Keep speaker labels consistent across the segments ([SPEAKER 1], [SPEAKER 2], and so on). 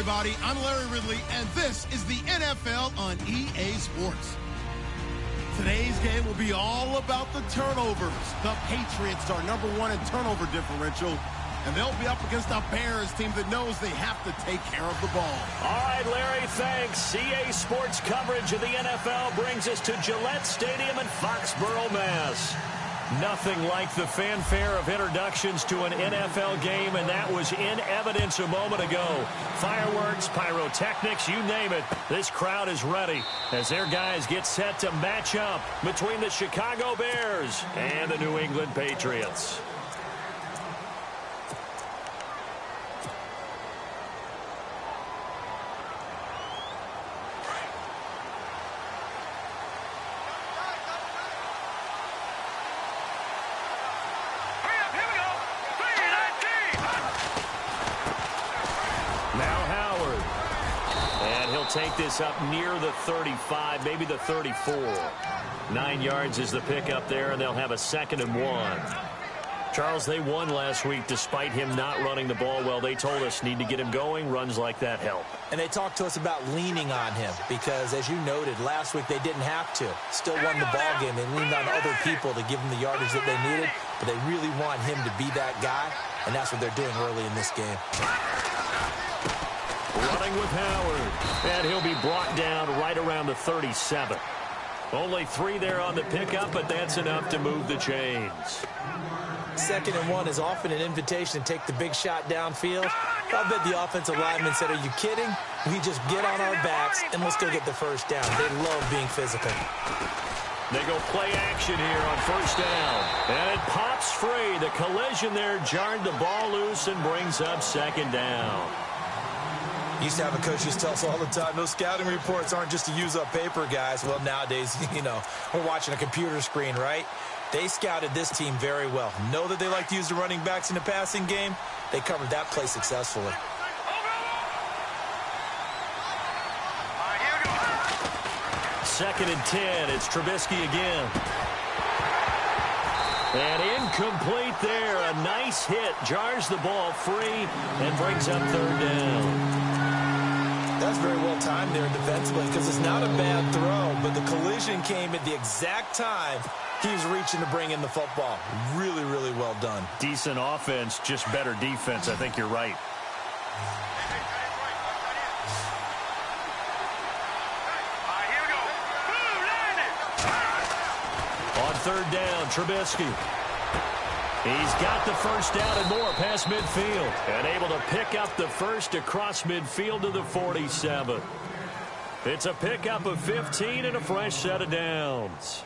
[SPEAKER 1] everybody. I'm Larry Ridley, and this is the NFL on EA Sports. Today's game will be all about the turnovers. The Patriots are #1 in turnover differential, and they'll be up against a Bears team that knows they have to take care of the ball.
[SPEAKER 2] All right, Larry, thanks. EA Sports coverage of the NFL brings us to Gillette Stadium in Foxborough, Mass. Nothing like the fanfare of introductions to an NFL game, and that was in evidence a moment ago. Fireworks, pyrotechnics, you name it. This crowd is ready as their guys get set to match up between the Chicago Bears and the New England Patriots. Take this up near the 35, maybe the 34. 9 yards is the pickup there, and they'll have a 2nd and 1. Charles, they won last week despite him not running the ball well. They told us need to get him going. Runs like that help.
[SPEAKER 3] And they talked to us about leaning on him because, as you noted, last week they didn't have to. Still won the ball game. They leaned on other people to give them the yardage that they needed, but they really want him to be that guy, and that's what they're doing early in this game.
[SPEAKER 2] Running with Howard, and he'll be brought down right around the 37. Only 3 there on the pickup, but that's enough to move the chains.
[SPEAKER 3] 2nd and 1 is often an invitation to take the big shot downfield. I bet the offensive lineman said, "Are you kidding? We just get on our backs and let's go get the first down." They love being physical.
[SPEAKER 2] They go play action here on 1st down, and it pops free. The collision there jarred the ball loose and brings up 2nd down.
[SPEAKER 3] Used to have a coach used to tell us all the time, those scouting reports aren't just to use up paper, guys. Well, nowadays, we're watching a computer screen, right? They scouted this team very well. Know that they like to use the running backs in the passing game. They covered that play successfully.
[SPEAKER 2] Second and 10. It's Trubisky again. And incomplete there. A nice hit. Jars the ball free and brings up 3rd down.
[SPEAKER 3] That's very well timed there defensively because it's not a bad throw, but the collision came at the exact time he was reaching to bring in the football. Really, really well done.
[SPEAKER 2] Decent offense, just better defense. I think you're right. On 3rd down, Trubisky. He's got the first down and more past midfield. And able to pick up the first across midfield to the 47. It's a pickup of 15 and a fresh set of downs.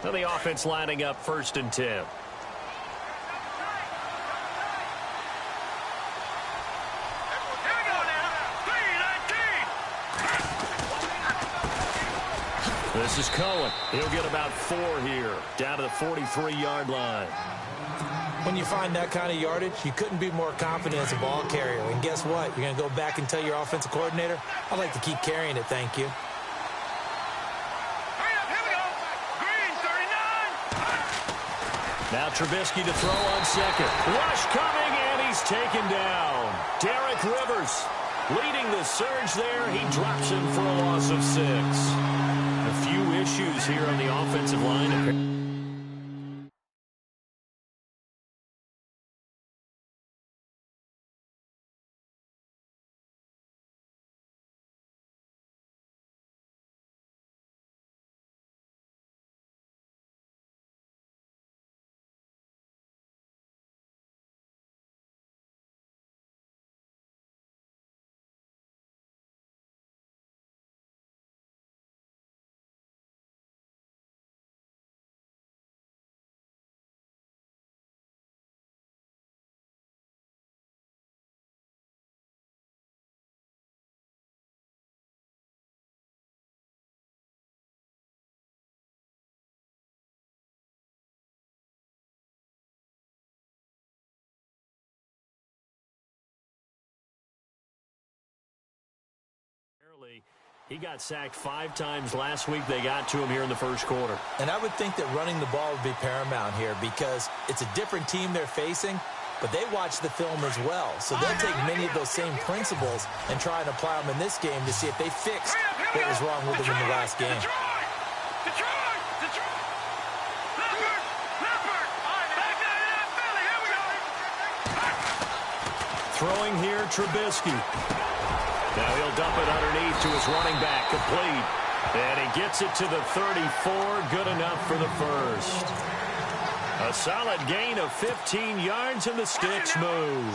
[SPEAKER 2] Now the offense lining up 1st and 10. This is Cohen. He'll get about 4 here, down to the 43-yard line.
[SPEAKER 3] When you find that kind of yardage, you couldn't be more confident as a ball carrier. And guess what? You're going to go back and tell your offensive coordinator, "I'd like to keep carrying it, thank you."
[SPEAKER 2] Now Trubisky to throw on 2nd. Rush coming, and he's taken down. Derek Rivers leading the surge there. He drops him for a loss of 6. A few issues here on the offensive line. He got sacked 5 times last week. They got to him here in the first quarter.
[SPEAKER 3] And I would think that running the ball would be paramount here because it's a different team they're facing, but they watch the film as well. So they'll take many of those same principles and try and apply them in this game to see if they fixed what was wrong with them in the last game.
[SPEAKER 2] Throwing here, Trubisky. Now he'll dump it underneath to his running back, complete. And he gets it to the 34, good enough for the first. A solid gain of 15 yards, and the sticks move.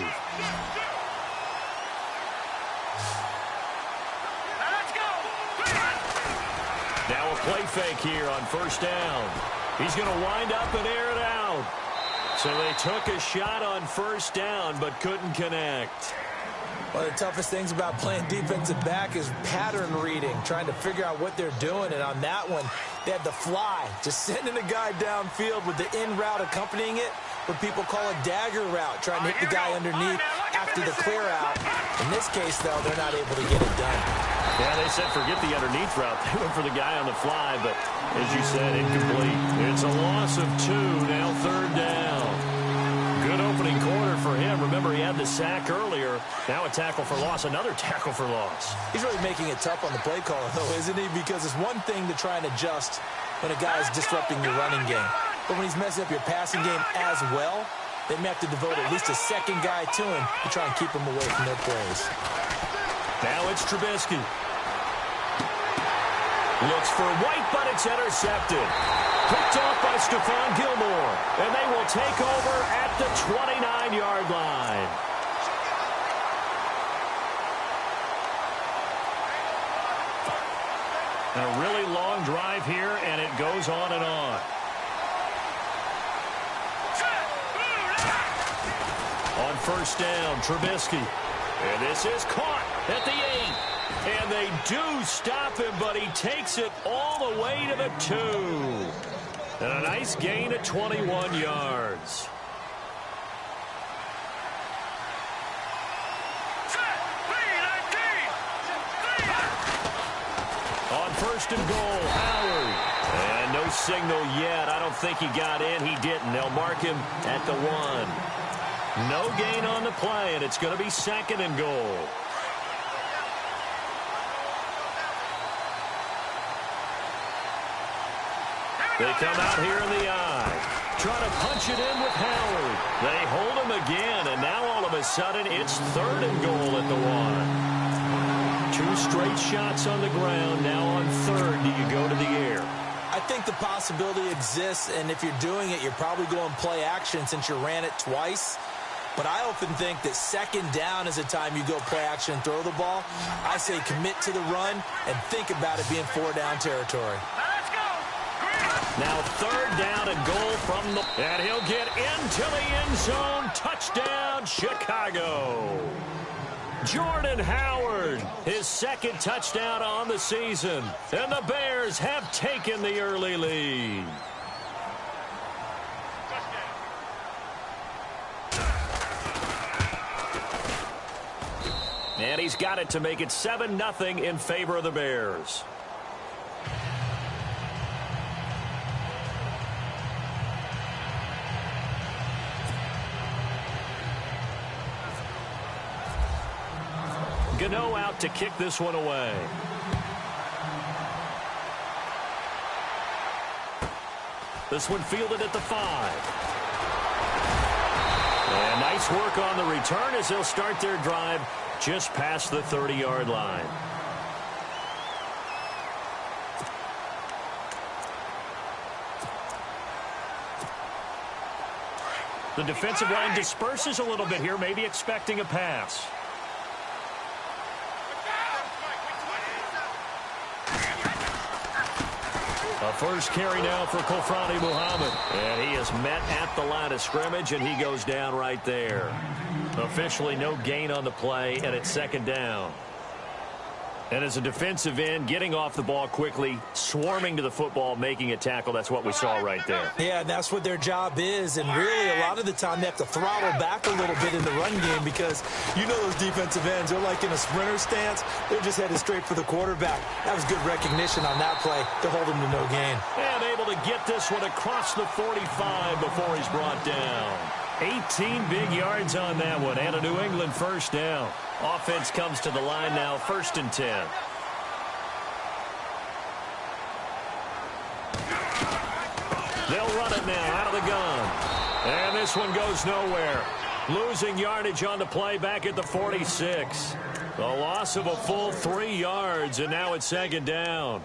[SPEAKER 2] Now a play fake here on first down. He's going to wind up and air it out. So they took a shot on first down, but couldn't connect.
[SPEAKER 3] One of the toughest things about playing defensive back is pattern reading, trying to figure out what they're doing. And on that one, they had the fly, just sending a guy downfield with the in route accompanying it, what people call a dagger route, trying to hit the guy underneath after the clear out. In this case, though, they're not able to get it done.
[SPEAKER 2] Yeah, they said forget the underneath route. They went for the guy on the fly, but as you said, incomplete. It's a loss of 2, now third down. Good opening quarter for him. Remember, he had the sack earlier. Now a tackle for loss, another tackle for loss.
[SPEAKER 3] He's really making it tough on the play caller, though, isn't he? Because it's one thing to try and adjust when a guy is disrupting your running game. But when he's messing up your passing game as well, they may have to devote at least a second guy to him to try and keep him away from their plays.
[SPEAKER 2] Now it's Trubisky. Looks for White, but it's intercepted. Picked off by Stephon Gilmore. And they will take over at the 29-yard line. A really long drive here, and it goes on and on. On first down, Trubisky. And this is caught at the 8. And they do stop him, but he takes it all the way to the 2. And a nice gain of 21 yards. On first and goal, Howard. And no signal yet. I don't think he got in. He didn't. They'll mark him at the 1. No gain on the play, and it's going to be second and goal. They come out here in the eye. Trying to punch it in with Howard. They hold him again, and now all of a sudden it's third and goal at the 1. 2 straight shots on the ground. Now on third, do you go to the air?
[SPEAKER 3] I think the possibility exists, and if you're doing it, you're probably going play action since you ran it twice. But I often think that second down is a time you go play action and throw the ball. I say commit to the run and think about it being 4-down territory.
[SPEAKER 2] Now third down and goal from the... And he'll get into the end zone. Touchdown, Chicago. Jordan Howard, his second touchdown on the season. And the Bears have taken the early lead. And he's got it to make it 7-0 in favor of the Bears. Gano out to kick this one away. This one fielded at the 5. And nice work on the return as they'll start their drive just past the 30-yard line. The defensive line disperses a little bit here, maybe expecting a pass. A first carry now for Kofrani Muhammad. And he is met at the line of scrimmage, and he goes down right there. Officially no gain on the play, and it's second down. And as a defensive end, getting off the ball quickly, swarming to the football, making a tackle, that's what we saw right there.
[SPEAKER 3] Yeah, and that's what their job is. And really, a lot of the time, they have to throttle back a little bit in the run game because you know those defensive ends, they're like in a sprinter stance. They're just headed straight for the quarterback. That was good recognition on that play to hold him to no gain.
[SPEAKER 2] And able to get this one across the 45 before he's brought down. 18 big yards on that one, and a New England first down. Offense comes to the line now, 1st and 10. They'll run it now out of the gun. And this one goes nowhere. Losing yardage on the play back at the 46. The loss of a full 3 yards, and now it's 2nd down.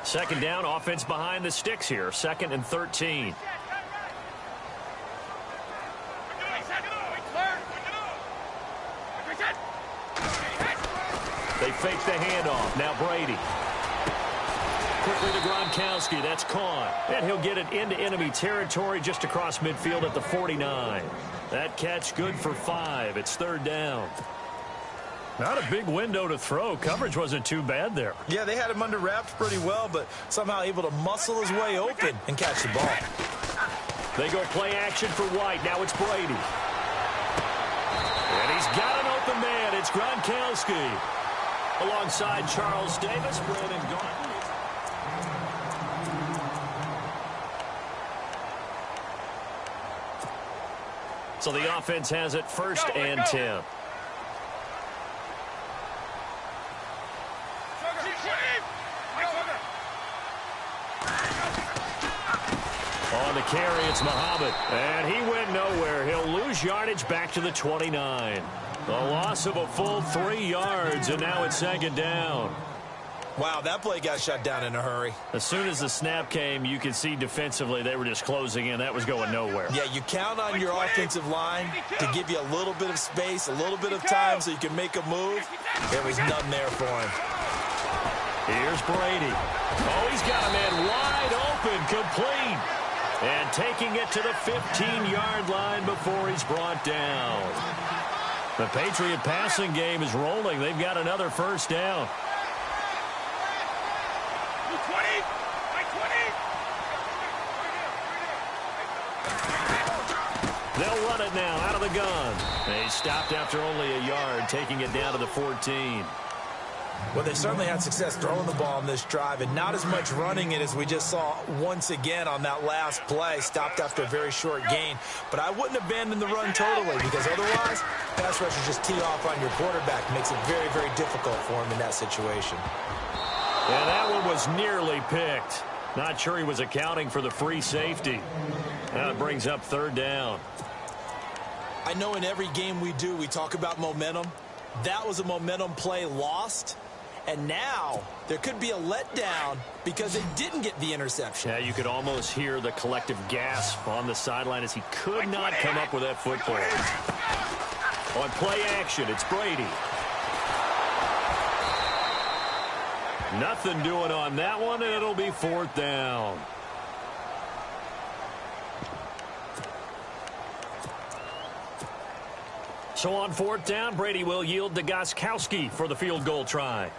[SPEAKER 2] 2nd down, offense behind the sticks here. 2nd and 13. They fake the handoff. Now Brady. Quickly to Gronkowski. That's caught. And he'll get it into enemy territory just across midfield at the 49. That catch good for 5. It's 3rd down. Not a big window to throw. Coverage wasn't too bad there.
[SPEAKER 3] Yeah, they had him under wraps pretty well, but somehow able to muscle his way open and catch the ball.
[SPEAKER 2] They go play action for White. Now it's Brady. And he's got an open man. It's Gronkowski. Alongside Charles Davis, Brandon Gaudin. So the offense has it 1st and 10. On the carry, it's Muhammad. And he went nowhere. He'll lose yardage back to the 29. The loss of a full 3 yards, and now it's 2nd down.
[SPEAKER 3] Wow, that play got shut down in a hurry.
[SPEAKER 2] As soon as the snap came, you could see defensively they were just closing in. That was going nowhere.
[SPEAKER 3] Yeah, you count on your offensive line to give you a little bit of space, a little bit of time so you can make a move. There was none there for him.
[SPEAKER 2] Here's Brady. Oh, he's got a man wide open, complete. And taking it to the 15-yard line before he's brought down. The Patriot passing game is rolling. They've got another 1st down. They'll run it now out of the gun. They stopped after only a yard, taking it down to the 14.
[SPEAKER 3] Well, they certainly had success throwing the ball on this drive, and not as much running it as we just saw once again on that last play. Stopped after a very short gain. But I wouldn't abandon the run totally, because otherwise, pass rushers just tee off on your quarterback. Makes it very, very difficult for him in that situation.
[SPEAKER 2] Yeah, that one was nearly picked. Not sure he was accounting for the free safety. Now it brings up 3rd down.
[SPEAKER 3] I know in every game we do, we talk about momentum. That was a momentum play lost. And now there could be a letdown because they didn't get the interception.
[SPEAKER 2] Yeah, you could almost hear the collective gasp on the sideline as he could not come up with that football. On play action, it's Brady. Nothing doing on that one, and it'll be 4th down. So on 4th down, Brady will yield to Gostkowski for the field goal try.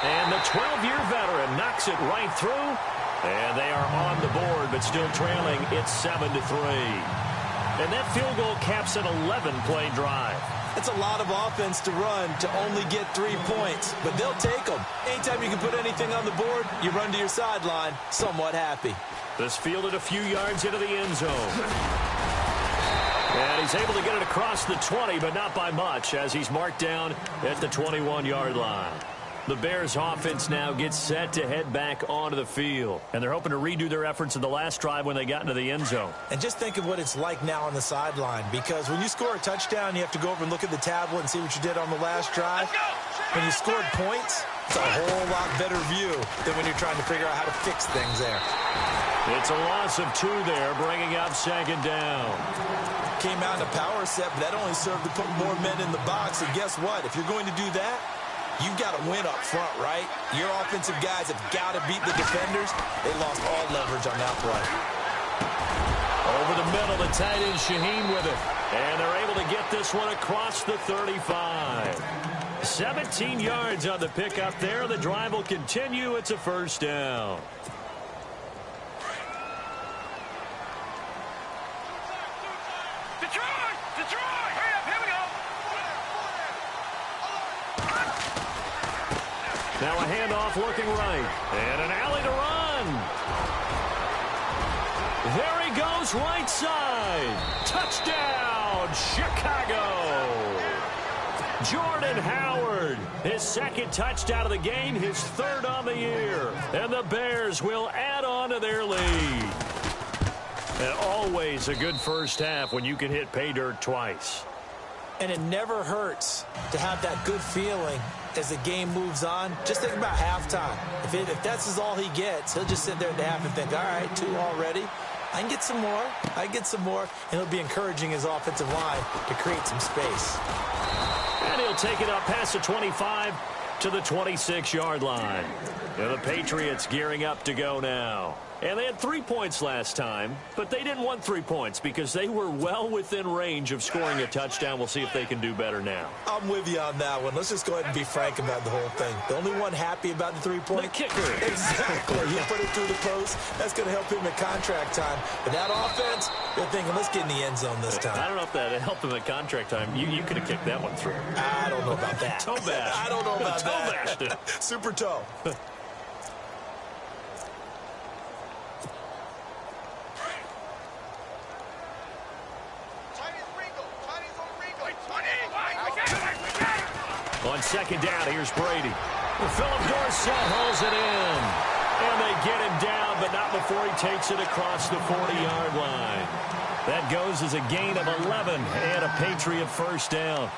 [SPEAKER 2] And the 12-year veteran knocks it right through. And they are on the board, but still trailing. It's 7-3. And that field goal caps an 11-play drive.
[SPEAKER 3] It's a lot of offense to run to only get 3 points, but they'll take them. Anytime you can put anything on the board, you run to your sideline somewhat happy.
[SPEAKER 2] This fielded a few yards into the end zone. And he's able to get it across the 20, but not by much, as he's marked down at the 21-yard line. The Bears offense now gets set to head back onto the field. And they're hoping to redo their efforts in the last drive when they got into the end zone.
[SPEAKER 3] And just think of what it's like now on the sideline, because when you score a touchdown, you have to go over and look at the tablet and see what you did on the last drive. When you scored points, it's a whole lot better view than when you're trying to figure out how to fix things there.
[SPEAKER 2] It's a loss of 2 there, bringing up 2nd down.
[SPEAKER 3] Came out in a power set, but that only served to put more men in the box. And guess what? If you're going to do that, you've got to win up front, right? Your offensive guys have got to beat the defenders. They lost all leverage on that play.
[SPEAKER 2] Over the middle to tight end Shaheen with it. And they're able to get this one across the 35. 17 yards on the pickup there. The drive will continue. It's a first down.
[SPEAKER 4] Detroit! Hurry up, here we go!
[SPEAKER 2] Now a handoff looking right. And an alley to run. There he goes, right side. Touchdown, Chicago. Jordan Howard, his second touchdown of the game, his third on the year. And the Bears will add on to their lead. And always a good first half when you can hit pay dirt twice.
[SPEAKER 3] And it never hurts to have that good feeling as the game moves on. Just think about halftime. If that's all he gets, he'll just sit there at the half and think, all right, 2 already. I can get some more. I can get some more. And he'll be encouraging his offensive line to create some space.
[SPEAKER 2] And he'll take it up past the 25 to the 26-yard line. And the Patriots gearing up to go now. And they had 3 points last time, but they didn't want 3 points because they were well within range of scoring a touchdown. We'll see if they can do better now.
[SPEAKER 3] I'm with you on that one. Let's just go ahead and be frank about the whole thing. The only one happy about the 3-point?
[SPEAKER 2] The kicker.
[SPEAKER 3] Exactly. He put it through the post. That's going to help him at contract time. But that offense, they're thinking, let's get in the end zone this time.
[SPEAKER 2] I don't know if that helped him at contract time. You could have kicked that one through.
[SPEAKER 3] I don't know about that.
[SPEAKER 2] Toe bash.
[SPEAKER 3] I don't know about
[SPEAKER 2] toe
[SPEAKER 3] that.
[SPEAKER 2] bashed it.
[SPEAKER 3] Super toe.
[SPEAKER 2] On second down, here's Brady. Philip Dorsett hauls it in. And they get him down, but not before he takes it across the 40-yard line. That goes as a gain of 11 and a Patriot first down.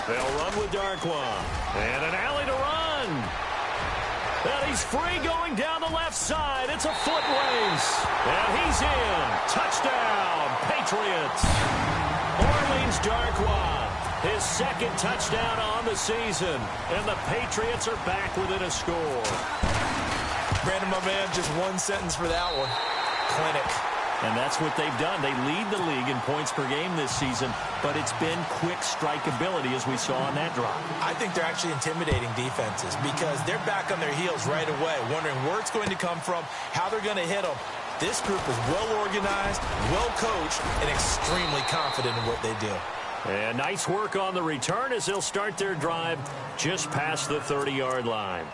[SPEAKER 2] They'll run with Darkwa. And an alley to run. And he's free going down the left side. It's a foot race. And he's in. Touchdown, Patriots. Orleans Darkwa, his second touchdown on the season. And the Patriots are back within a score.
[SPEAKER 3] Brandon, my man, just one sentence for that one. Clinic.
[SPEAKER 2] And that's what they've done. They lead the league in points per game this season, but it's been quick strikeability as we saw on that drive.
[SPEAKER 3] I think they're actually intimidating defenses because they're back on their heels right away, wondering where it's going to come from, how they're going to hit them. This group is well organized, well coached, and extremely confident in what they do.
[SPEAKER 2] And nice work on the return as they'll start their drive just past the 30-yard line.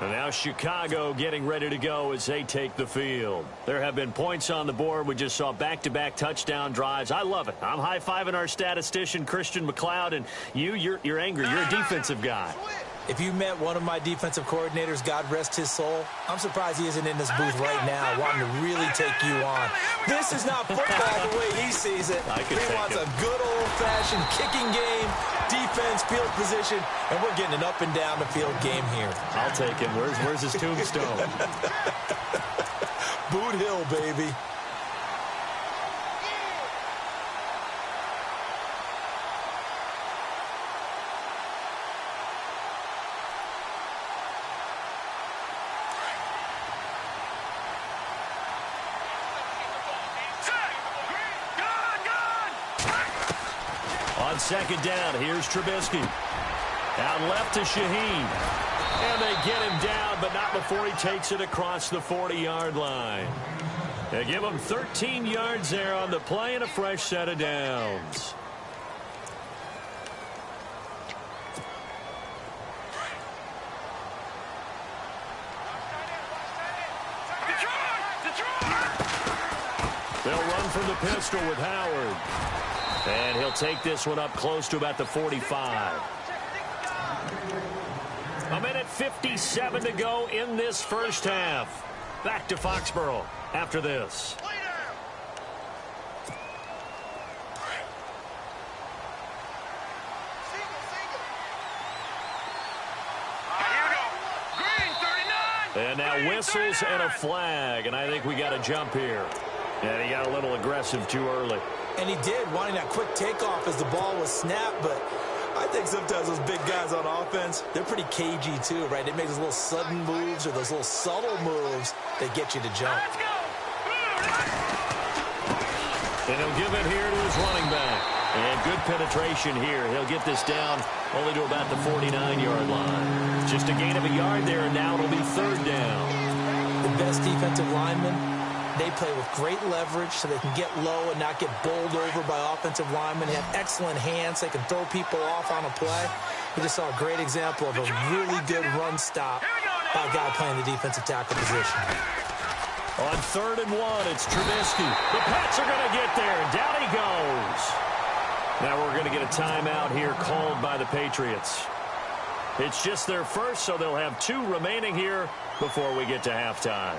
[SPEAKER 2] And now Chicago getting ready to go as they take the field. There have been points on the board. We just saw back-to-back touchdown drives. I love it. I'm high-fiving our statistician, Christian McLeod, and you're angry. You're a defensive guy.
[SPEAKER 3] If you met one of my defensive coordinators, God rest his soul, I'm surprised he isn't in this booth right now wanting to really take you on. This is not football the way he sees it. He wants a good old-fashioned kicking game, defense, field position, and we're getting an up-and-down-the-field game here.
[SPEAKER 2] I'll take him. Where's his tombstone?
[SPEAKER 3] Boot Hill, baby.
[SPEAKER 2] On second down, here's Trubisky. Out left to Shaheen. And they get him down, but not before he takes it across the 40-yard line. They give him 13 yards there on the play and a fresh set of downs. They'll run from the pistol with Howard. And he'll take this one up close to about the 45. A minute 57 to go in this first half. Back to Foxborough after this. And now whistles and a flag, and I think we got a jump here. And he got a little aggressive too early.
[SPEAKER 3] And he did, wanting that quick takeoff as the ball was snapped, but I think sometimes those big guys on offense, they're pretty cagey too, right? They make those little sudden moves or those little subtle moves that get you to jump.
[SPEAKER 4] Let's go.
[SPEAKER 2] And he'll give it here to his running back. And good penetration here. He'll get this down only to about the 49-yard line. Just a gain of a yard there, and now it'll be third down.
[SPEAKER 3] The best defensive linemen, they play with great leverage so they can get low and not get bowled over by offensive linemen. They have excellent hands. They can throw people off on a play. We just saw a great example of a really good run stop by a guy playing the defensive tackle position.
[SPEAKER 2] On 3rd and 1, it's Trubisky. The Pats are going to get there, and down he goes. Now we're going to get a timeout here called by the Patriots. It's just their first, so they'll have 2 remaining here before we get to halftime.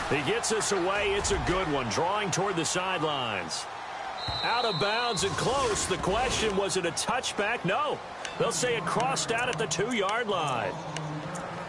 [SPEAKER 2] He gets us away. It's a good one, drawing toward the sidelines. Out of bounds and close. The question, was it a touchback? No. They'll say it crossed out at the 2-yard line.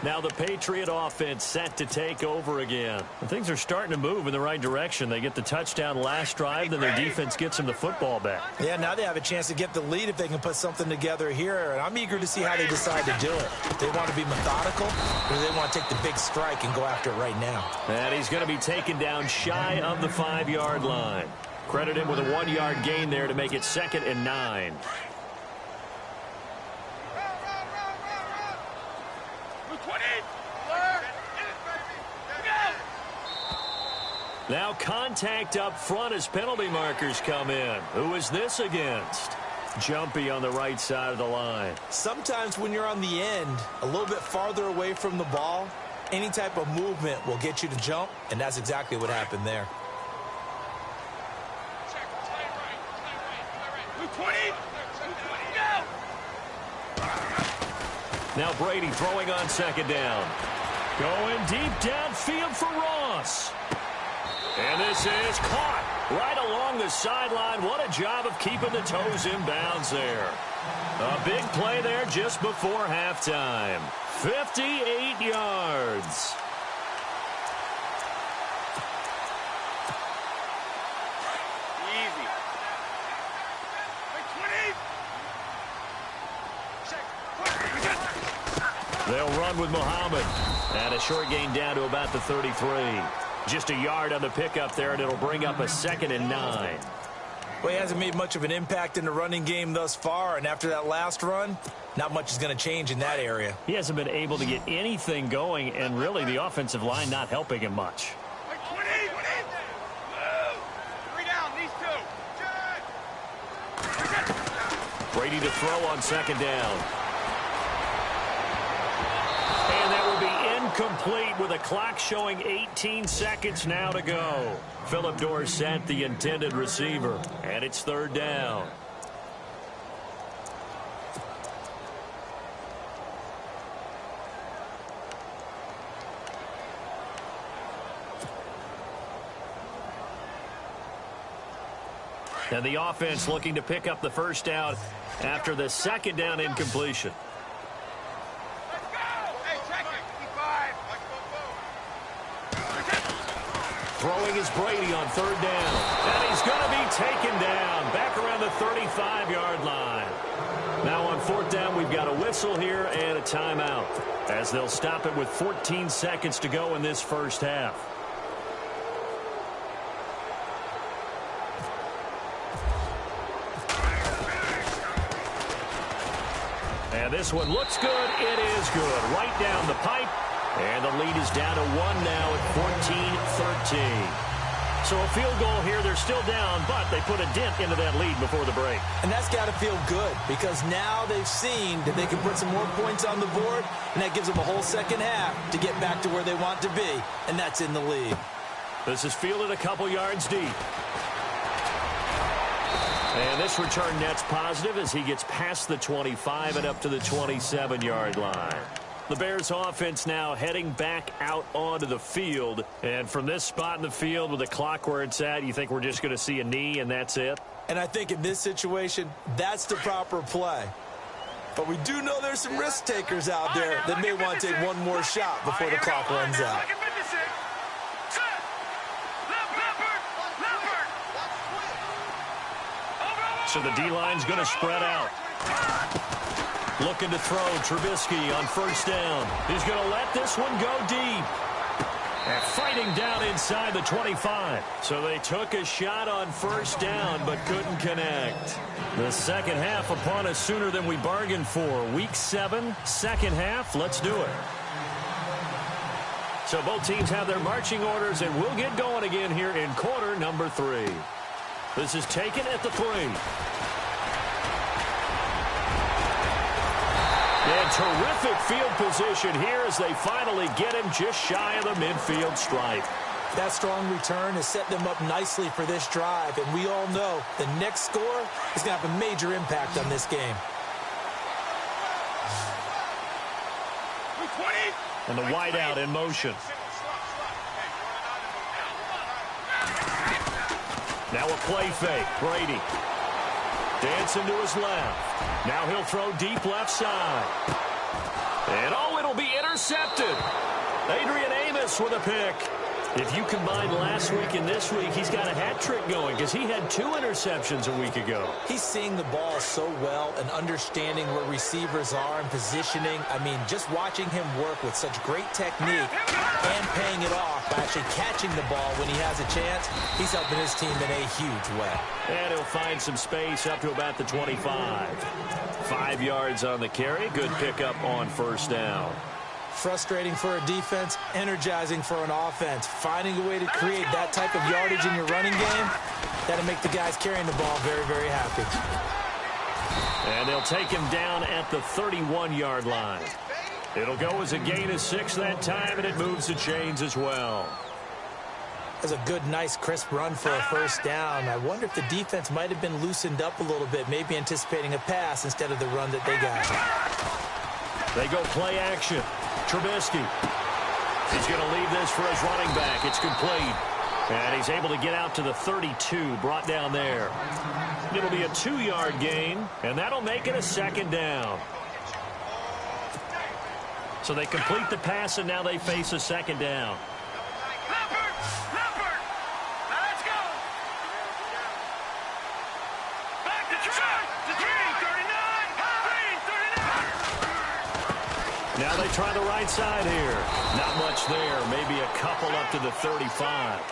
[SPEAKER 2] Now the Patriot offense set to take over again. And things are starting to move in the right direction. They get the touchdown last drive, then their defense gets them the football back.
[SPEAKER 3] Yeah, now they have a chance to get the lead if they can put something together here. And I'm eager to see how they decide to do it. They want to be methodical, or do they want to take the big strike and go after it right now?
[SPEAKER 2] And he's going to be taken down shy of the 5-yard line. Credit him with a 1-yard gain there to make it 2nd and 9. Now contact up front as penalty markers come in. Who is this against? Jumpy on the right side of the line.
[SPEAKER 3] Sometimes when you're on the end, a little bit farther away from the ball, any type of movement will get you to jump, and that's exactly what happened there.
[SPEAKER 2] Now Brady throwing on 2nd down. Going deep downfield for Ross. And this is caught right along the sideline. What a job of keeping the toes in bounds there. A big play there just before halftime. 58 yards.
[SPEAKER 4] Easy.
[SPEAKER 2] They'll run with Muhammad. And a short gain down to about the 33. Just a yard on the pickup there, and it'll bring up a 2nd and 9.
[SPEAKER 3] Well, he hasn't made much of an impact in the running game thus far, and after that last run, not much is going to change in that area.
[SPEAKER 2] He hasn't been able to get anything going, and really the offensive line not helping him much.
[SPEAKER 4] 3 down, these 2.
[SPEAKER 2] Brady to throw on 2nd down. And that will be incomplete with a clock showing 18 seconds now to go. Philip Dorsett, the intended receiver, and it's 3rd down. And the offense looking to pick up the first down after the 2nd down incompletion. Throwing is Brady on 3rd down. And he's going to be taken down back around the 35-yard line. Now on 4th down, we've got a whistle here and a timeout as they'll stop it with 14 seconds to go in this first half. And this one looks good. It is good. Right down the pipe. And the lead is down to 1 now at 14-13. So a field goal here. They're still down, but they put a dent into that lead before the break.
[SPEAKER 3] And that's got to feel good because now they've seen that they can put some more points on the board, and that gives them a whole second half to get back to where they want to be, and that's in the lead.
[SPEAKER 2] This is fielded a couple yards deep. And this return net's positive as he gets past the 25 and up to the 27-yard line. The Bears offense now heading back out onto the field. And from this spot in the field with the clock where it's at, you think we're just going to see a knee and that's it?
[SPEAKER 3] And I think in this situation, that's the proper play. But we do know there's some risk takers out there that may want to take one more shot before the clock runs out.
[SPEAKER 2] So the D-line's going to spread out. Looking to throw. Trubisky on first down. He's going to let this one go deep. And fighting down inside the 25. So they took a shot on first down but couldn't connect. The second half upon us sooner than we bargained for. Week 7, second half. Let's do it. So both teams have their marching orders, and we'll get going again here in quarter number 3. This is taken at the 3. And terrific field position here as they finally get him just shy of the midfield stripe.
[SPEAKER 3] That strong return has set them up nicely for this drive, and we all know the next score is going to have a major impact on this game.
[SPEAKER 2] And the wideout in motion. Now a play fake. Brady. Dancing to his left. Now he'll throw deep left side. And it'll be intercepted. Adrian Amos with a pick. If you combine last week and this week, he's got a hat trick going because he had 2 interceptions a week ago.
[SPEAKER 3] He's seeing the ball so well and understanding where receivers are and positioning. I mean, just watching him work with such great technique and paying it off by actually catching the ball when he has a chance, he's helping his team in a huge way.
[SPEAKER 2] And he'll find some space up to about the 25. 5 yards on the carry. Good pickup on first down.
[SPEAKER 3] Frustrating for a defense, energizing for an offense. Finding a way to create that type of yardage in your running game, that'll make the guys carrying the ball very, very happy.
[SPEAKER 2] And they'll take him down at the 31-yard line. It'll go as a gain of 6 that time, and it moves the chains as well.
[SPEAKER 3] That's a good, nice, crisp run for a first down. I wonder if the defense might have been loosened up a little bit, maybe anticipating a pass instead of the run that they got.
[SPEAKER 2] They go play action. Trubisky. He's going to leave this for his running back. It's complete. And he's able to get out to the 32, brought down there. It'll be a 2-yard gain, and that'll make it a second down. So they complete the pass, and now they face a second down. Now they try the right side here. Not much there. Maybe a couple up to the 35.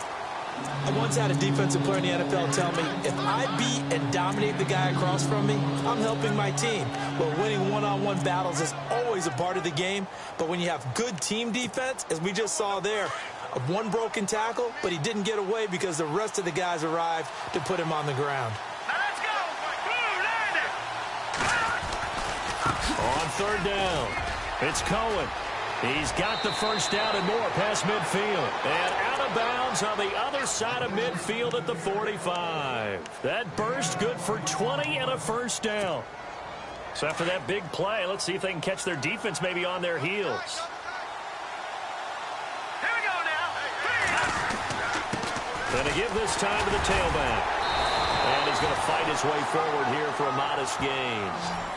[SPEAKER 3] I once had a defensive player in the NFL tell me, if I beat and dominate the guy across from me, I'm helping my team. Well, winning one-on-one battles is always a part of the game. But when you have good team defense, as we just saw there, one broken tackle, but he didn't get away because the rest of the guys arrived to put him on the ground.
[SPEAKER 4] Let's go!
[SPEAKER 2] On third down. It's Cohen. He's got the first down and more past midfield. And out of bounds on the other side of midfield at the 45. That burst good for 20 and a first down. So after that big play, let's see if they can catch their defense maybe on their heels.
[SPEAKER 4] Here we go now.
[SPEAKER 2] Going to give this time to the tailback. And he's going to fight his way forward here for a modest gain.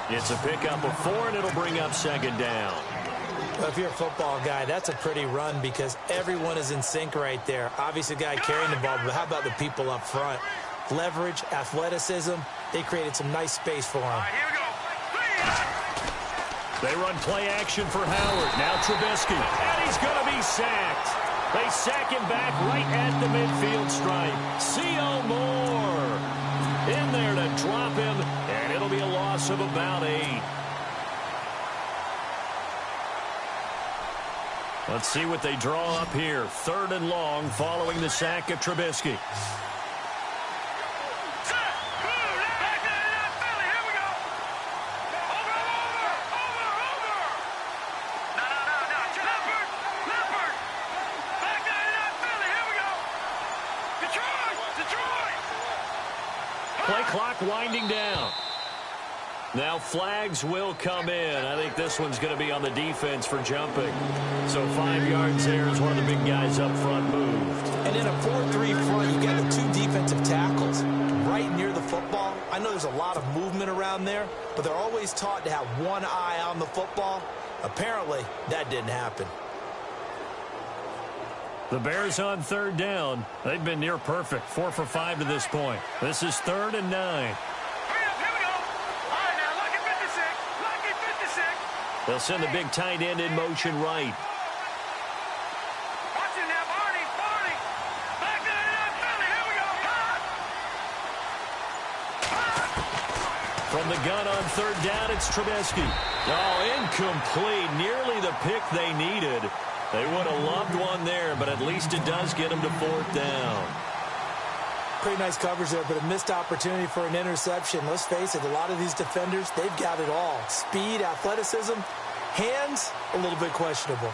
[SPEAKER 2] It's a pickup of 4, and it'll bring up second down.
[SPEAKER 3] Well, if you're a football guy, that's a pretty run because everyone is in sync right there. Obviously, the guy carrying the ball, but how about the people up front? Leverage, athleticism, they created some nice space for him.
[SPEAKER 4] All right, here we go.
[SPEAKER 2] They run play action for Howard. Now Trubisky. And he's going to be sacked. They sack him back right at the midfield stripe. C.O. Moore in there to drop him, and it'll be a loss of about 8. Let's see what they draw up here. 3rd and long following the sack of Trubisky. Play clock winding down. Now flags will come in. I think this one's going to be on the defense for jumping. So 5 yards there as one of the big guys up front moved.
[SPEAKER 3] And in a 4-3 front, you got the 2 defensive tackles right near the football, I know there's a lot of movement around there, but they're always taught to have one eye on the football. Apparently, that didn't happen.
[SPEAKER 2] The Bears on third down. They've been near perfect, 4 for 5 to this point. This is 3rd and 9.
[SPEAKER 4] Here we go. All right, now, lucky 56. Lucky 56.
[SPEAKER 2] They'll send the big tight end in motion right.
[SPEAKER 4] Watch it now, Barney. Barney. Back to the Philly. Here we go.
[SPEAKER 2] From the gun on third down, it's Trubisky. Oh, incomplete. Nearly the pick they needed. They would have loved one there, but at least it does get them to 4th down.
[SPEAKER 3] Pretty nice coverage there, but a missed opportunity for an interception. Let's face it, a lot of these defenders, they've got it all. Speed, athleticism, hands, a little bit questionable.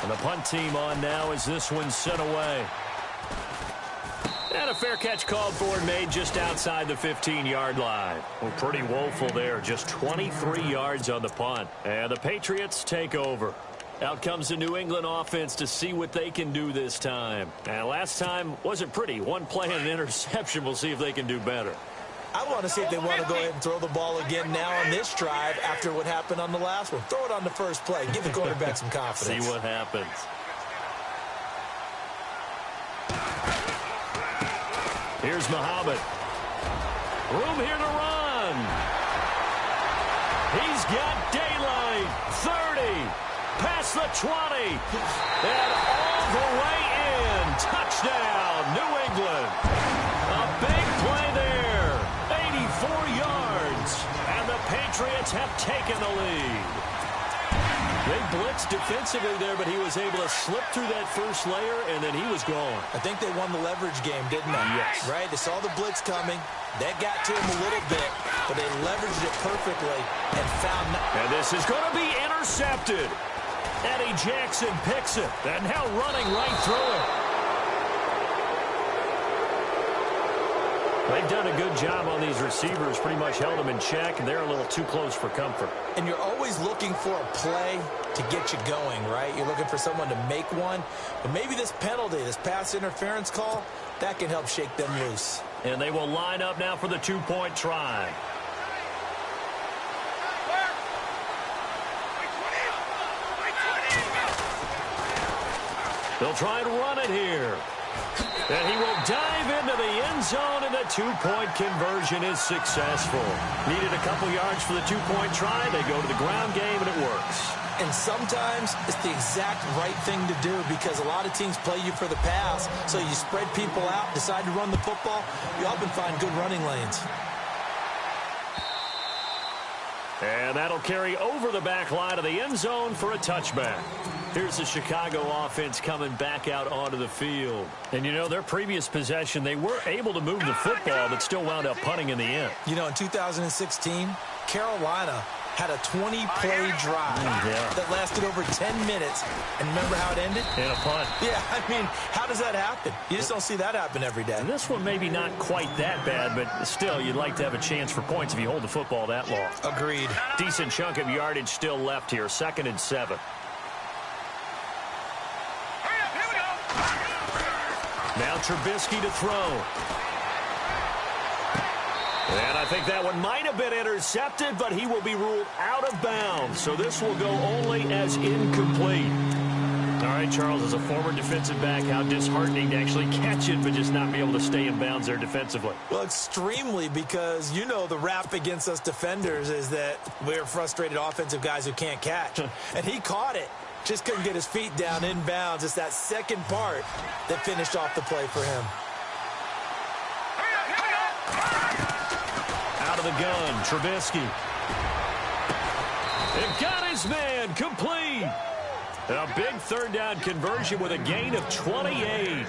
[SPEAKER 2] And the punt team on now as this one's sent away. And a fair catch called for and made just outside the 15-yard line. Well, pretty woeful there. Just 23 yards on the punt. And the Patriots take over. Out comes the New England offense to see what they can do this time. And last time wasn't pretty. One play and an interception. We'll see if they can do better.
[SPEAKER 3] I want to see if they want to go ahead and throw the ball again now on this drive after what happened on the last one. Throw it on the first play. Give the quarterback some confidence.
[SPEAKER 2] See what happens. Here's Muhammad. Room here to run. He's got daylight. 30. Past the 20. And all the way in. Touchdown, New England. A big play there. 84 yards. And the Patriots have taken the lead. They blitzed defensively there, but he was able to slip through that first layer, and then he was gone.
[SPEAKER 3] I think they won the leverage game, didn't they?
[SPEAKER 2] Yes.
[SPEAKER 3] Right? They saw the blitz coming. That got to him a little bit, but they leveraged it perfectly and found...
[SPEAKER 2] And this is going to be intercepted. Eddie Jackson picks it, and now running right through it. They've done a good job on these receivers, pretty much held them in check, and they're a little too close for comfort.
[SPEAKER 3] And you're always looking for a play to get you going, right? You're looking for someone to make one. But maybe this penalty, this pass interference call, that can help shake them loose.
[SPEAKER 2] And they will line up now for the two-point try. They'll try and run it here. And he will dive into the end zone, and the two-point conversion is successful. Needed a couple yards for the two-point try. They go to the ground game, and it works.
[SPEAKER 3] And sometimes it's the exact right thing to do because a lot of teams play you for the pass. So you spread people out, decide to run the football. You often find good running lanes.
[SPEAKER 2] And that'll carry over the back line of the end zone for a touchback. Here's the Chicago offense coming back out onto the field. And, you know, their previous possession, they were able to move the football, but still wound up punting in the end.
[SPEAKER 3] You know, in 2016, Carolina had a 20-play drive that lasted over 10 minutes. And remember how it ended?
[SPEAKER 2] In a punt.
[SPEAKER 3] Yeah, I mean, how does that happen? You just don't see that happen every day.
[SPEAKER 2] And this one maybe not quite that bad, but still, you'd like to have a chance for points if you hold the football that long.
[SPEAKER 3] Agreed.
[SPEAKER 2] Decent chunk of yardage still left here, 2nd and 7. Now Trubisky to throw. And I think that one might have been intercepted, but he will be ruled out of bounds. So this will go only as incomplete. All right, Charles, as a former defensive back, how disheartening to actually catch it, but just not be able to stay in bounds there defensively.
[SPEAKER 3] Well, extremely, because you know the rap against us defenders is that we're frustrated offensive guys who can't catch. And he caught it. Just couldn't get his feet down in bounds. It's that second part that finished off the play for him.
[SPEAKER 2] Out of the gun, Trubisky. They've got his man, complete. A big third down conversion with a gain of 28.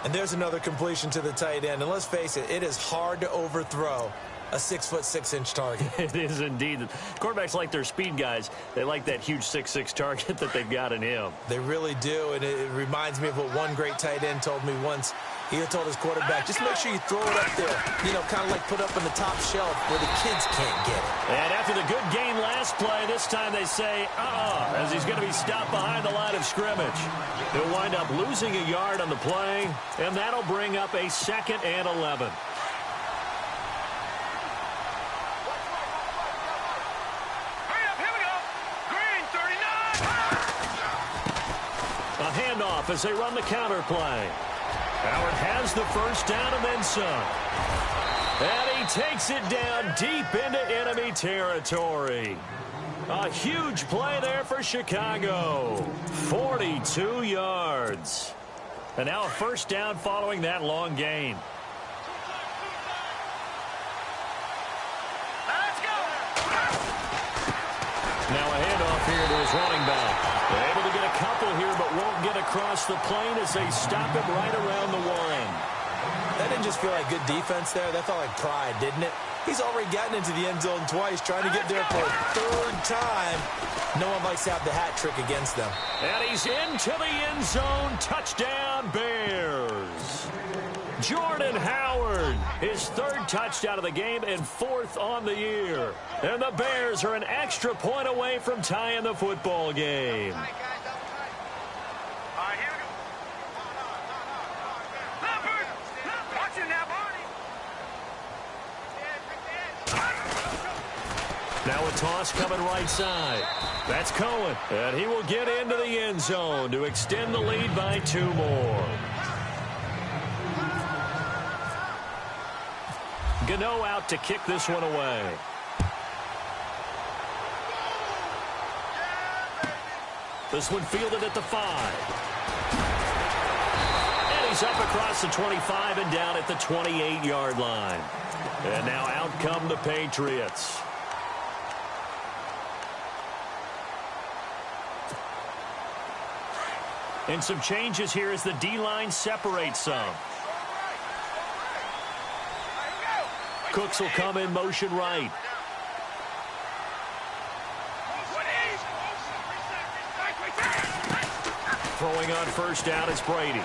[SPEAKER 3] And there's another completion to the tight end. And let's face it, it is hard to overthrow a 6'6" target.
[SPEAKER 2] It is indeed. Quarterbacks like their speed guys. They like that huge 6'6" target that they've got in him.
[SPEAKER 3] They really do, and it reminds me of what one great tight end told me once. He told his quarterback, just make sure you throw it up there. You know, kind of like put up on the top shelf where the kids can't get it.
[SPEAKER 2] And after the good gain last play. This time they say, as he's going to be stopped behind the line of scrimmage. He'll wind up losing a yard on the play, and that'll bring up a 2nd and 11. A handoff as they run the counter play. Howard has the first down and then some. And he takes it down deep into enemy territory. A huge play there for Chicago. 42 yards. And now a first down following that long gain.
[SPEAKER 4] Let's go.
[SPEAKER 2] Now a handoff here to his running back. They're able to get a couple here, but won't get across the plane as they stop him right around the one.
[SPEAKER 3] That didn't just feel like good defense there. That felt like pride, didn't it? He's already gotten into the end zone twice, trying to get there for a 3rd time. No one likes to have the hat trick against them.
[SPEAKER 2] And he's into the end zone. Touchdown, Bears. Jordan Howard, his 3rd touchdown of the game and 4th on the year. And the Bears are an extra point away from tying the football game. Now a toss coming right side. That's Cohen. And he will get into the end zone to extend the lead by 2 more. Gano out to kick this one away. This one fielded at the 5. And he's up across the 25 and down at the 28-yard line. And now out come the Patriots. And some changes here as the D-line separates some. Cooks will come in motion right. Throwing on first down is Brady.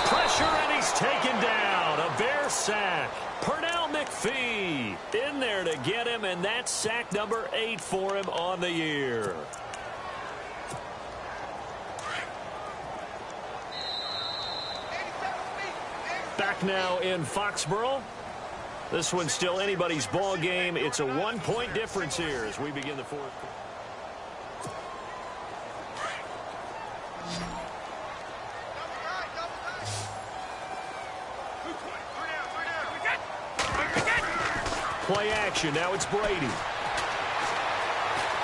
[SPEAKER 2] Pressure, and he's taken down. A Bear sack. Pernell McPhee in there to get him, and that's sack number 8 for him on the year. Back now in Foxborough. This one's still anybody's ball game. It's a 1-point difference here as we begin the 4th quarter. Play action. Now it's Brady.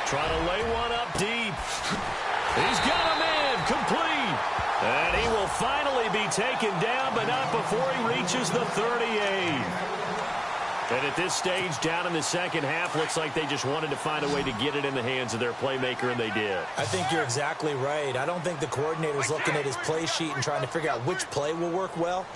[SPEAKER 2] Trying to lay one up deep. He's got him in. Complete. And he will finally be taken down, but not before he reaches the 38. And at this stage, down in the second half, looks like they just wanted to find a way to get it in the hands of their playmaker, and they did. I
[SPEAKER 3] think you're exactly right. I don't think the coordinator's looking at his play sheet and trying to figure out which play will work well.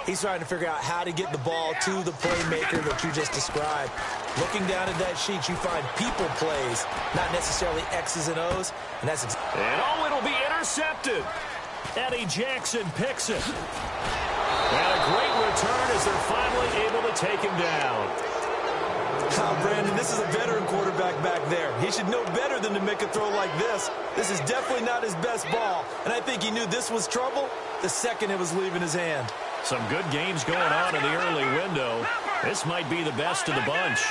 [SPEAKER 3] He's trying to figure out how to get the ball to the playmaker that you just described. Looking down at that sheet, you find people plays, not necessarily X's and O's, and that's
[SPEAKER 2] it'll be intercepted. Eddie Jackson picks it. And a great return as they're finally able to take him down.
[SPEAKER 3] Brandon, this is a veteran quarterback back there. He should know better than to make a throw like this. This is definitely not his best ball, and I think he knew this was trouble the second it was leaving his hand.
[SPEAKER 2] Some good games going on in the early window. This might be the best of the bunch.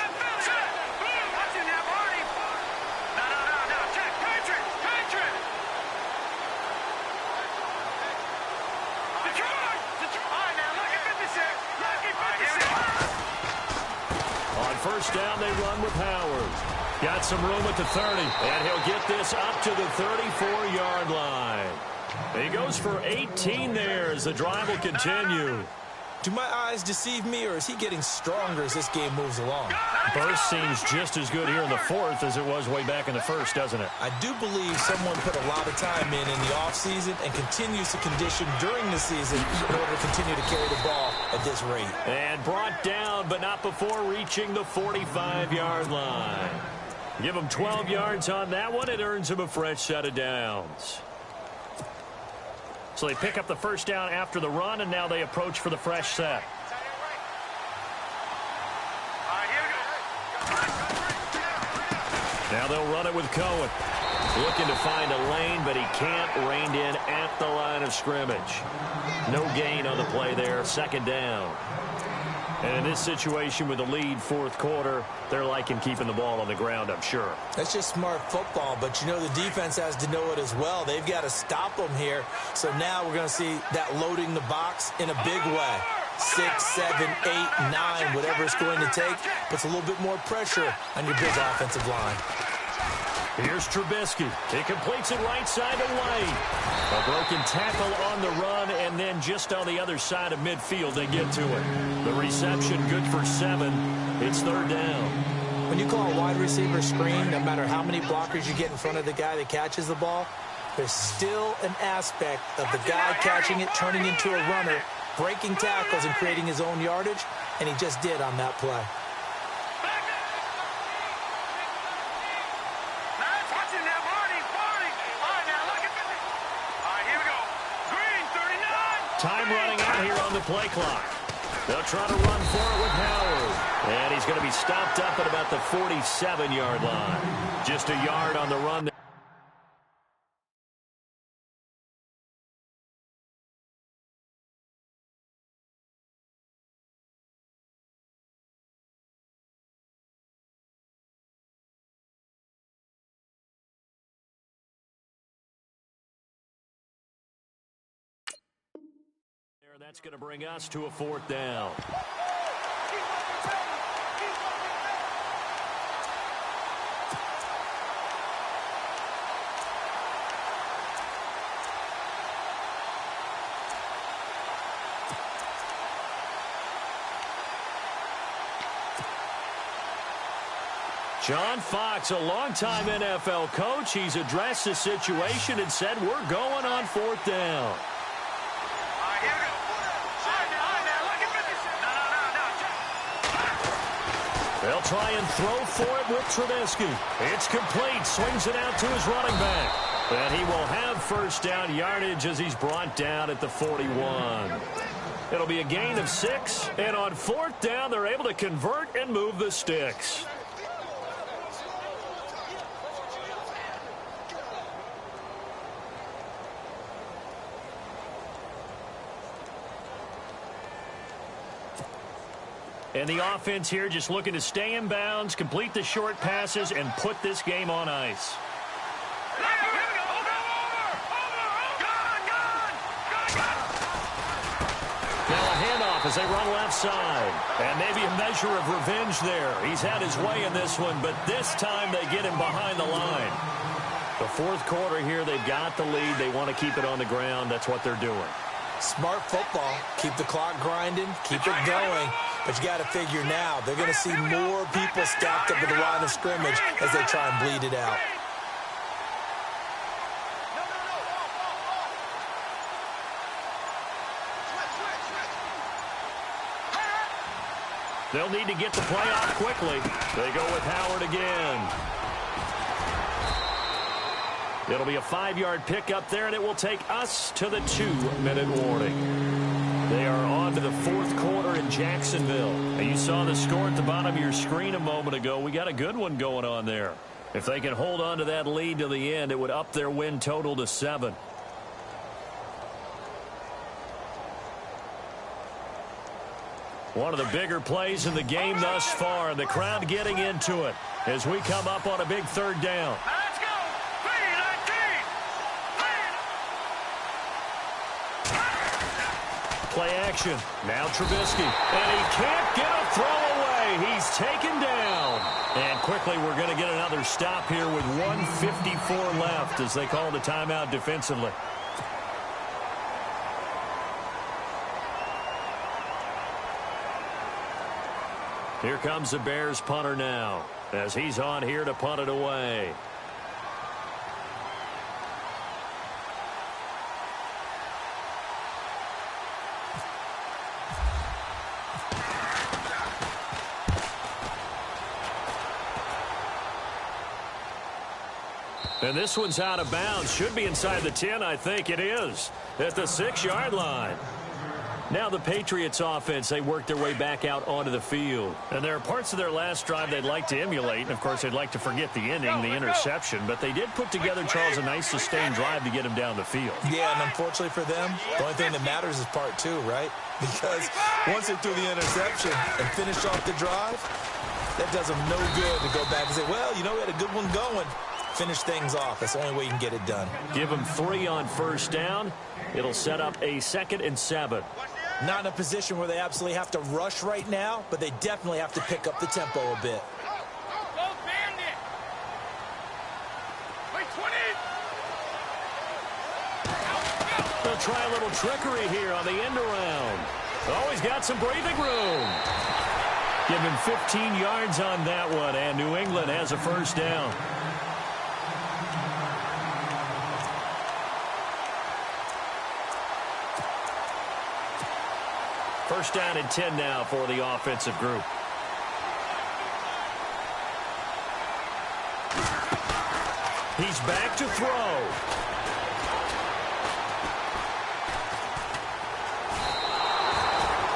[SPEAKER 2] First down, they run with Howard. Got some room at the 30, and he'll get this up to the 34-yard line. He goes for 18 there as the drive will continue.
[SPEAKER 3] Do my eyes deceive me, or is he getting stronger as this game moves along?
[SPEAKER 2] Burst seems just as good here in the 4th as it was way back in the 1st, doesn't it?
[SPEAKER 3] I do believe someone put a lot of time in the offseason and continues to condition during the season in order to continue to carry the ball at this rate.
[SPEAKER 2] And brought down, but not before reaching the 45-yard line. Give him 12 yards on that one. It earns him a fresh set of downs. So they pick up the first down after the run, and now they approach for the fresh set. Now they'll run it with Cohen. Looking to find a lane, but he can't. Reined in at the line of scrimmage. No gain on the play there. Second down. And in this situation with the lead fourth quarter, they're liking keeping the ball on the ground, I'm sure.
[SPEAKER 3] That's just smart football, but you know the defense has to know it as well. They've got to stop them here. So now we're going to see that loading the box in a big way. 6, 7, 8, 9, whatever it's going to take, puts a little bit more pressure on your big offensive line.
[SPEAKER 2] Here's Trubisky. He completes it right side to White. A broken tackle on the run, and then just on the other side of midfield they get to it. The reception good for 7. It's third down.
[SPEAKER 3] When you call a wide receiver screen, no matter how many blockers you get in front of the guy that catches the ball, there's still an aspect of the guy catching it, turning into a runner, breaking tackles and creating his own yardage, and he just did on that play.
[SPEAKER 2] Time running out here on the play clock. They'll try to run for it with Howard. And he's going to be stopped up at about the 47-yard line. Just a yard on the run. That's going to bring us to a fourth down. John Fox, a longtime NFL coach. He's addressed the situation and said, we're going on fourth down. They'll try and throw for it with Trubisky. It's complete. Swings it out to his running back. And he will have first down yardage as he's brought down at the 41. It'll be a gain of 6. And on fourth down, they're able to convert and move the sticks. And the offense here just looking to stay in bounds, complete the short passes, and put this game on ice. Now a handoff as they run left side. And maybe a measure of revenge there. He's had his way in this one, but this time they get him behind the line. The fourth quarter here, they've got the lead. They want to keep it on the ground. That's what they're doing.
[SPEAKER 3] Smart football. Keep the clock grinding. Keep it going. But you got to figure now, they're going to see more people stacked up at the line of scrimmage as they try and bleed it out.
[SPEAKER 2] They'll need to get the play off quickly. They go with Howard again. It'll be a 5-yard pickup there, and it will take us to the 2-minute warning. They are on to the fourth quarter in Jacksonville. And you saw the score at the bottom of your screen a moment ago. We got a good one going on there. If they can hold on to that lead to the end, it would up their win total to 7. One of the bigger plays in the game thus far, and the crowd getting into it as we come up on a big third down.
[SPEAKER 4] Let's go!
[SPEAKER 2] Play action. Now Trubisky. And he can't get a throw away. He's taken down. And quickly we're going to get another stop here with 1:54 left as they call the timeout defensively. Here comes the Bears punter now as he's on here to punt it away. And this one's out of bounds. Should be inside the 10, I think it is. At the 6-yard line. Now the Patriots offense, they work their way back out onto the field. And there are parts of their last drive they'd like to emulate. And, of course, they'd like to forget the ending, the interception. But they did put together, Charles, a nice sustained drive to get him down the field.
[SPEAKER 3] Yeah, and unfortunately for them, the only thing that matters is part two, right? Because once they threw the interception and finished off the drive, that does them no good to go back and say, well, you know, we had a good one going. Finish things off. That's the only way you can get it done.
[SPEAKER 2] Give them 3 on first down. It'll set up a 2nd and 7.
[SPEAKER 3] Not in a position where they absolutely have to rush right now, but they definitely have to pick up the tempo a bit.
[SPEAKER 2] They'll try a little trickery here on the end around. Oh, he's got some breathing room. Give him 15 yards on that one, and New England has a first down. First down and 10 now for the offensive group. He's back to throw.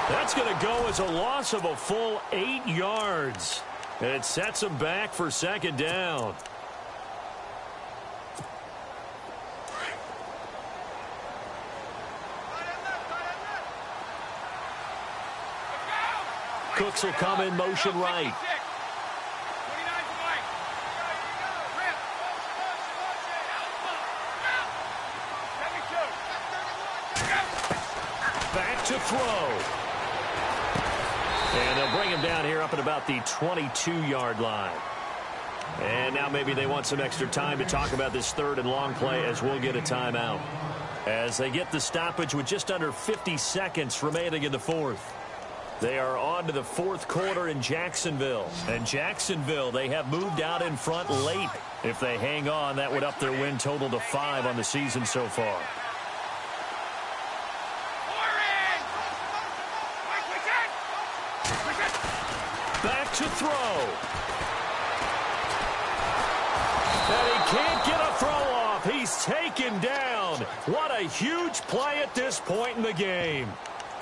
[SPEAKER 2] That's going to go as a loss of a full 8 yards. It sets him back for 2nd down. Cooks will come in motion right. Back to throw. And they'll bring him down here up at about the 22-yard line. And now maybe they want some extra time to talk about this 3rd and long play as we'll get a timeout. As they get the stoppage with just under 50 seconds remaining in the 4th. They are on to the 4th quarter in Jacksonville. And Jacksonville, they have moved out in front late. If they hang on, that would up their win total to 5 on the season so far. Back to throw. And he can't get a throw off. He's taken down. What a huge play at this point in the game.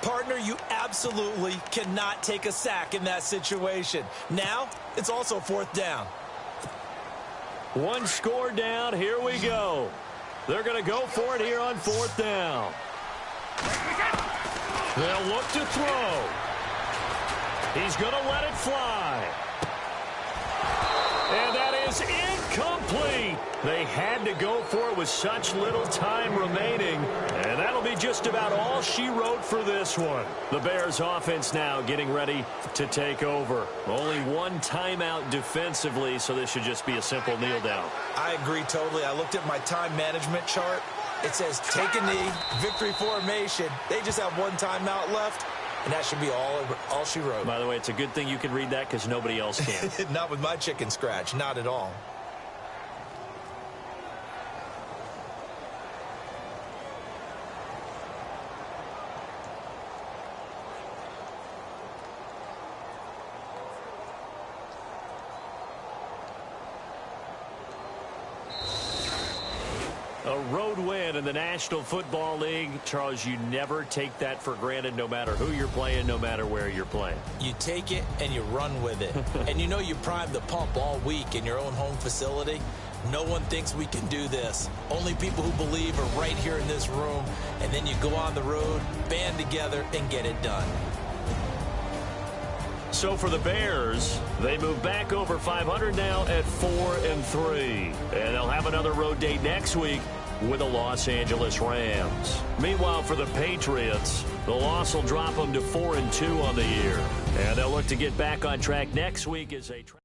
[SPEAKER 3] Partner, you absolutely cannot take a sack in that situation. Now, it's also 4th down.
[SPEAKER 2] 1 score down. Here we go. They're going to go for it here on 4th down. They'll look to throw. He's going to let it fly. And that is incomplete. They had to go for it with such little time remaining. And that'll be just about all she wrote for this one. The Bears offense now getting ready to take over. Only 1 timeout defensively, so this should just be a simple kneel down.
[SPEAKER 3] I agree totally. I looked at my time management chart. It says take a knee, victory formation. They just have 1 timeout left. And that should be all she wrote.
[SPEAKER 2] By the way, it's a good thing you can read that because nobody else can.
[SPEAKER 3] Not with my chicken scratch. Not at all.
[SPEAKER 2] A road win in the National Football League. Charles, you never take that for granted no matter who you're playing, no matter where you're playing.
[SPEAKER 3] You take it and you run with it. And you know you primed the pump all week in your own home facility. No one thinks we can do this. Only people who believe are right here in this room. And then you go on the road, band together, and get it done.
[SPEAKER 2] So for the Bears, they move back over 500 now at 4-3. And they'll have another road date next week with the Los Angeles Rams. Meanwhile, for the Patriots, the loss will drop them to 4-2 on the year. And they'll look to get back on track next week as they try.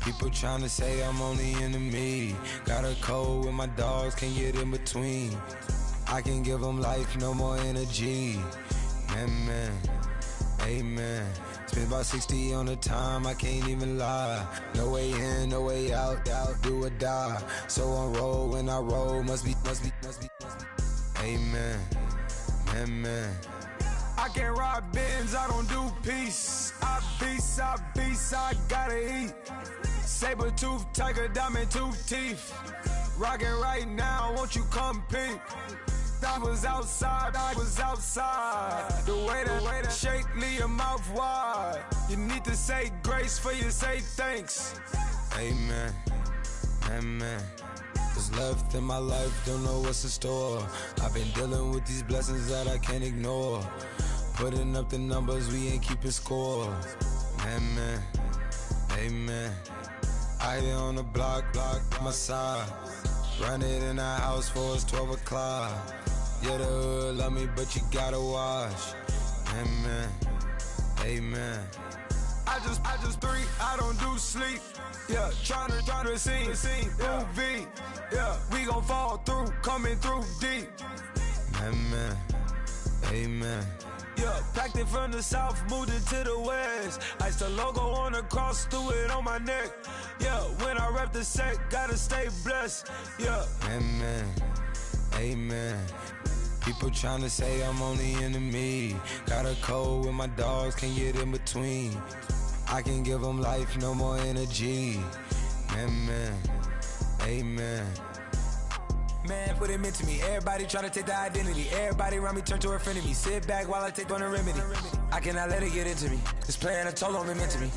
[SPEAKER 5] People trying to say I'm on the enemy. Got a cold with my dogs, can't get in between. I can give them life, no more energy. Man, amen. Spent about 60 on the time, I can't even lie. No way in, no way out, do or die. So on roll, when I roll, must be. Amen, man. I can't ride Benz, I don't do peace. I beast, I gotta eat. Saber tooth, tiger, diamond tooth teeth. Rockin' right now, won't you come peep? I was outside. The way to shake, leave your mouth wide. You need to say grace for you say thanks. Amen, amen. What's left in my life, don't know what's in store. I've been dealing with these blessings that I can't ignore. Putting up the numbers, we ain't keeping score. Amen, amen. I here on the block, my side. Run it in the house for us 12 o'clock. Yeah, the hood love me, but you gotta watch. Amen, amen. I just three, I don't do sleep. Yeah, tryna see movie. Yeah, we gon' fall through, coming through deep. Amen, amen. Yeah, packed it from the south, moved it to the west. Iced the logo on the cross, threw it on my neck. Yeah, when I rep the set, gotta stay blessed. Yeah, amen, amen. People trying to say I'm on the enemy. Got a cold with my dogs, can't get in between. I can give them life, no more energy. Amen, amen. Man, what it meant to me. Everybody trying to take the identity. Everybody around me turn to a friend of me. Sit back while I take on the remedy. I cannot let it get into me. This playing a toll on me meant to me.